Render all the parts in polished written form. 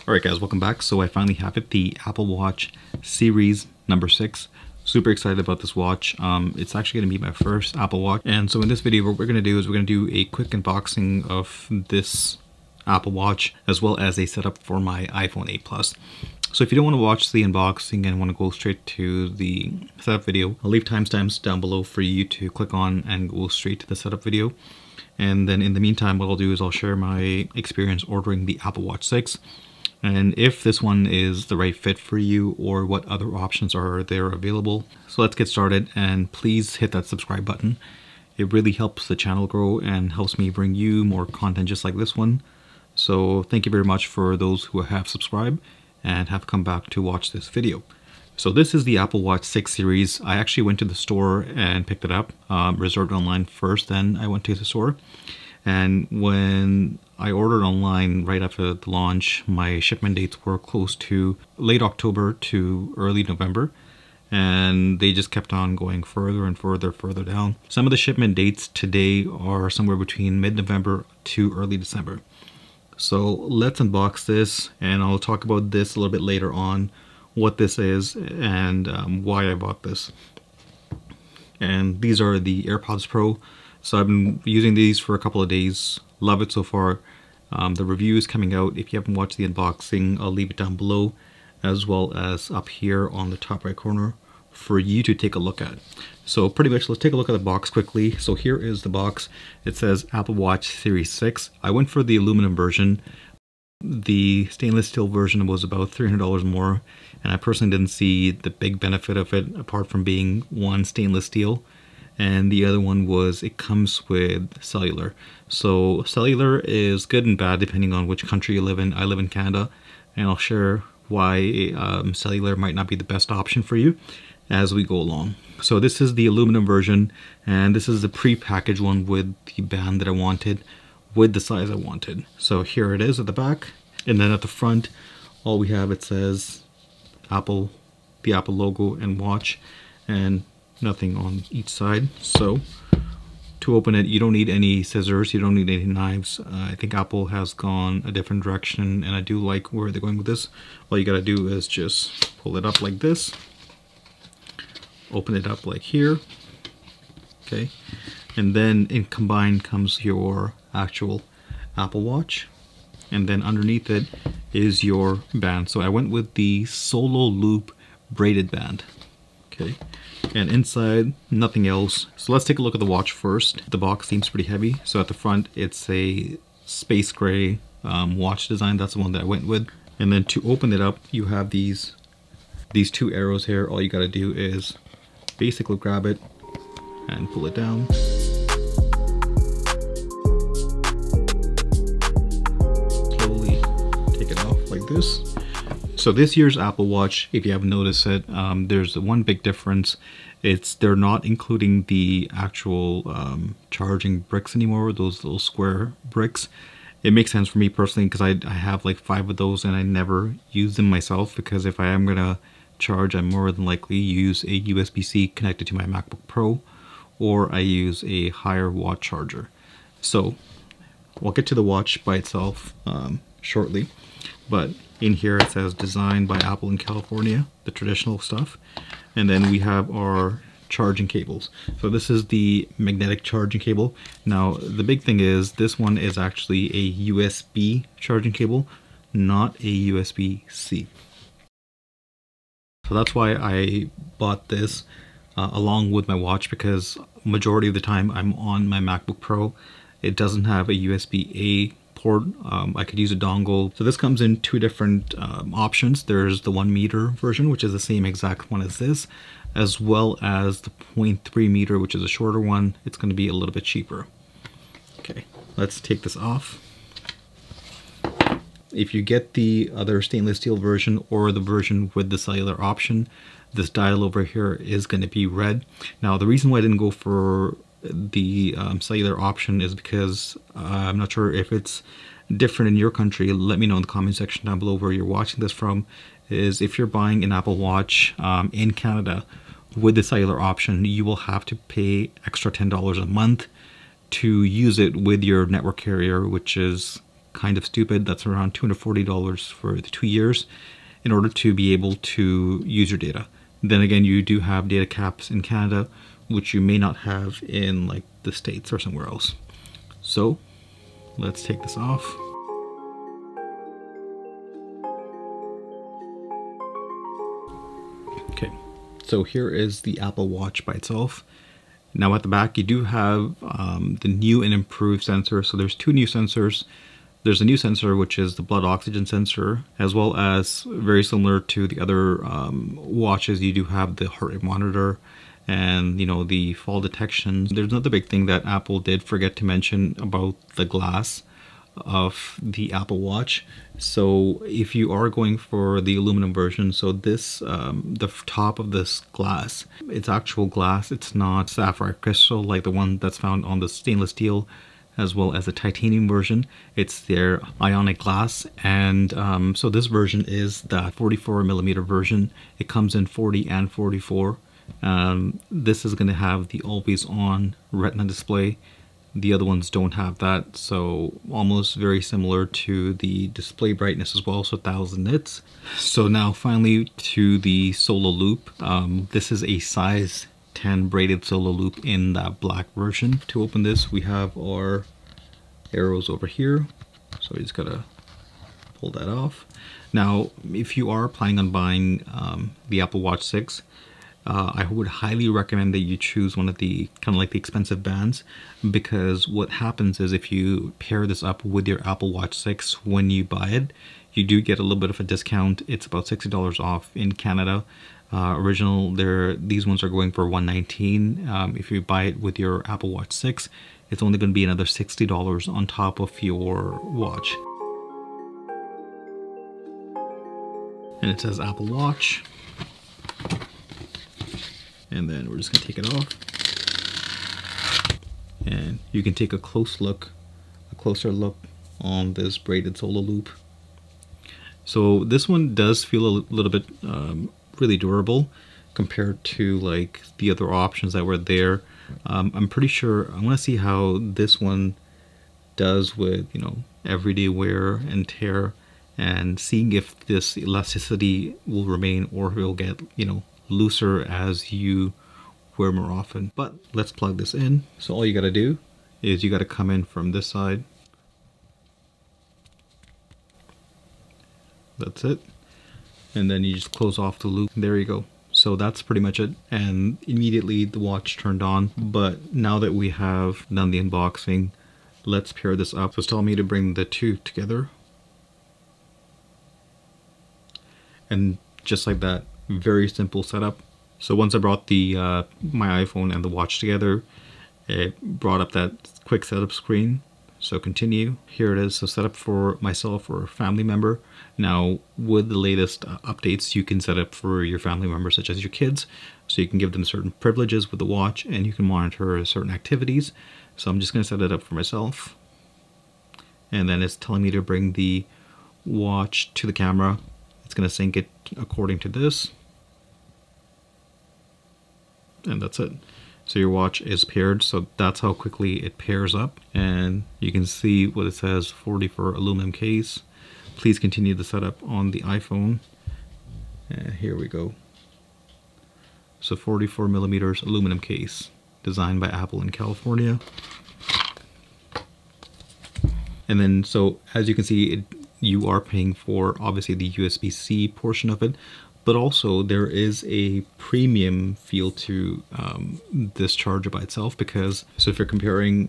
Alright guys, welcome back. So I finally have it, the Apple Watch Series number 6. Super excited about this watch. It's actually going to be my first Apple Watch. And so in this video, what we're going to do is we're going to do a quick unboxing of this Apple Watch, as well as a setup for my iPhone 8 Plus. So if you don't want to watch the unboxing and want to go straight to the setup video, I'll leave timestamps down below for you to click on and go straight to the setup video. And then in the meantime, what I'll do is I'll share my experience ordering the Apple Watch 6. And if this one is the right fit for you or what other options are there available. So let's get started, and please hit that subscribe button. It really helps the channel grow and helps me bring you more content just like this one. So thank you very much for those who have subscribed and have come back to watch this video. So this is the Apple Watch 6 series. I actually went to the store and picked it up, reserved online first, then I went to the store. And when I ordered online right after the launch, my shipment dates were close to late October to early November. And they just kept on going further and further down. Some of the shipment dates today are somewhere between mid-November to early December. So let's unbox this, and I'll talk about this a little bit later on, what this is and why I bought this. And these are the AirPods Pro. So I've been using these for a couple of days. Love it so far. The review is coming out. If you haven't watched the unboxing, I'll leave it down below, as well as up here on the top right corner for you to take a look at. So pretty much, let's take a look at the box quickly. So here is the box. It says Apple Watch Series 6. I went for the aluminum version. The stainless steel version was about $300 more, and I personally didn't see the big benefit of it, apart from being one, stainless steel, and the other one was it comes with cellular. So cellular is good and bad depending on which country you live in. I live in Canada, and I'll share why cellular might not be the best option for you as we go along. So this is the aluminum version, and this is the pre-packaged one with the band that I wanted, with the size I wanted. So here it is at the back, and then at the front, all we have, it says Apple, the Apple logo and watch, and nothing on each side. So to open it, you don't need any scissors, you don't need any knives. I think Apple has gone a different direction, and I do like where they're going with this. All you gotta do is just pull it up like this, open it up like here, okay, and then in combined comes your actual Apple Watch, and then underneath it is your band. So I went with the Solo Loop braided band, okay, and inside nothing else. So let's take a look at the watch first. The box seems pretty heavy. So at the front, it's a space gray watch design. That's the one that I went with. And then to open it up, you have these two arrows here. All you got to do is basically grab it and pull it down. Slowly take it off like this. So this year's Apple Watch, if you haven't noticed it, there's one big difference. They're not including the actual charging bricks anymore, those little square bricks. It makes sense for me personally, because I have like 5 of those and I never use them myself, because if I am gonna charge, I more than likely use a USB-C connected to my MacBook Pro, or I use a higher watt charger. So we'll get to the watch by itself shortly, but in here it says designed by Apple in California, the traditional stuff. And then we have our charging cables. So this is the magnetic charging cable. Now the big thing is this one is actually a USB charging cable, not a USB-C. So that's why I bought this along with my watch, because majority of the time I'm on my MacBook Pro. It doesn't have a USB-A port. I could use a dongle. So this comes in 2 different options. There's the 1 meter version, which is the same exact one as this, as well as the 0.3 meter, which is a shorter one. It's going to be a little bit cheaper. Okay, let's take this off. If you get the other stainless steel version or the version with the cellular option, this dial over here is going to be red. Now the reason why I didn't go for the cellular option is because I'm not sure if it's different in your country. Let me know in the comment section down below where you're watching this from. Is if you're buying an Apple Watch in Canada with the cellular option, you will have to pay extra $10 a month to use it with your network carrier, which is kind of stupid. That's around $240 for the 2 years in order to be able to use your data. Then again, you do have data caps in Canada, which you may not have in like the States or somewhere else. So let's take this off. Okay, so here is the Apple Watch by itself. Now at the back, you do have the new and improved sensor. So there's 2 new sensors. There's a new sensor, which is the blood oxygen sensor, as well as very similar to the other watches, you do have the heart rate monitor and, you know, the fall detection. There's another big thing that Apple did forget to mention about the glass of the Apple Watch. So if you are going for the aluminum version, so this the top of this glass, it's actual glass. It's not sapphire crystal like the one that's found on the stainless steel as well as the titanium version. It's their ionic glass, and so this version is the 44 millimeter version. It comes in 40 and 44. This is going to have the always on retina display. The other ones don't have that, so almost very similar to the display brightness as well, so 1000 nits. So now finally to the Solo Loop. This is a size 10 braided Solo Loop in that black version. To open this, we have our arrows over here, so we just gotta pull that off. Now, if you are planning on buying the Apple Watch 6, I would highly recommend that you choose one of the kind of like the expensive bands, because what happens is if you pair this up with your Apple Watch 6 when you buy it, you do get a little bit of a discount. It's about $60 off in Canada. These ones are going for $119. If you buy it with your Apple Watch 6, it's only going to be another $60 on top of your watch. And it says Apple Watch. And then we're just gonna take it off, and you can take a closer look on this braided Solo Loop. So this one does feel a little bit really durable compared to like the other options that were there. I'm pretty sure I want to see how this one does with, you know, everyday wear and tear, and seeing if this elasticity will remain or it will get, you know, looser as you wear more often. But let's plug this in. So all you got to do is you got to come in from this side. That's it. And then you just close off the loop. There you go. So that's pretty much it. And immediately the watch turned on. But now that we have done the unboxing, let's pair this up. So it's telling me to bring the 2 together. And just like that, very simple setup. So once I brought the my iPhone and the watch together, it brought up that quick setup screen. So continue. Here it is. So set up for myself or a family member. Now with the latest updates, you can set up for your family members, such as your kids. So you can give them certain privileges with the watch, and you can monitor certain activities. So I'm just going to set it up for myself. And then it's telling me to bring the watch to the camera. It's going to sync it according to this. And that's it. So your watch is paired, so that's how quickly it pairs up. And you can see what it says, 40 for aluminum case. Please continue the setup on the iPhone. And here we go. So 44 millimeters aluminum case, designed by Apple in California. And then, so as you can see, you are paying for obviously the USB-C portion of it, but also there is a premium feel to this charger by itself, because so if you're comparing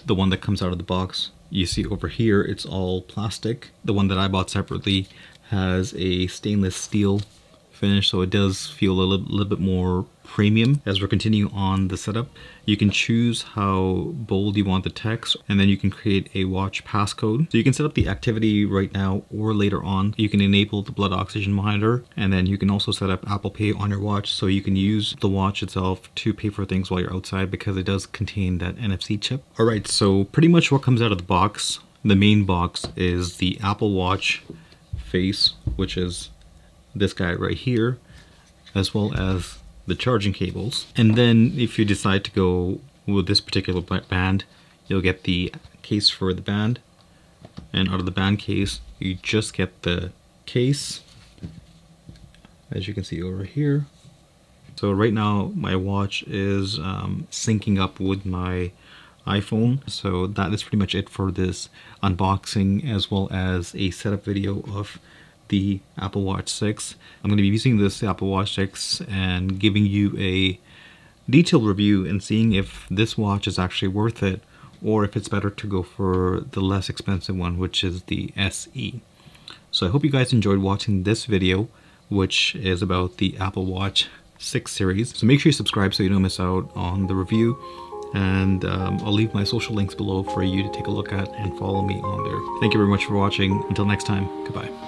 the one that comes out of the box, you see over here it's all plastic. The one that I bought separately has a stainless steel finish, so it does feel a little bit more premium. As we're continuing on the setup, you can choose how bold you want the text, and then you can create a watch passcode. So you can set up the activity right now or later on. You can enable the blood oxygen monitor, and then you can also set up Apple Pay on your watch, so you can use the watch itself to pay for things while you're outside, because it does contain that NFC chip. All right, so pretty much what comes out of the box, the main box, is the Apple Watch face, which is this guy right here, as well as the charging cables. And then if you decide to go with this particular band, you'll get the case for the band, And out of the band case, you just get the case, as you can see over here. So right now my watch is syncing up with my iPhone. So that is pretty much it for this unboxing, as well as a setup video of the Apple Watch 6. I'm going to be using this Apple Watch 6 and giving you a detailed review and seeing if this watch is actually worth it, or if it's better to go for the less expensive one, which is the SE. So I hope you guys enjoyed watching this video, which is about the Apple Watch 6 series. So make sure you subscribe so you don't miss out on the review. And I'll leave my social links below for you to take a look at and follow me on there. Thank you very much for watching. Until next time, goodbye.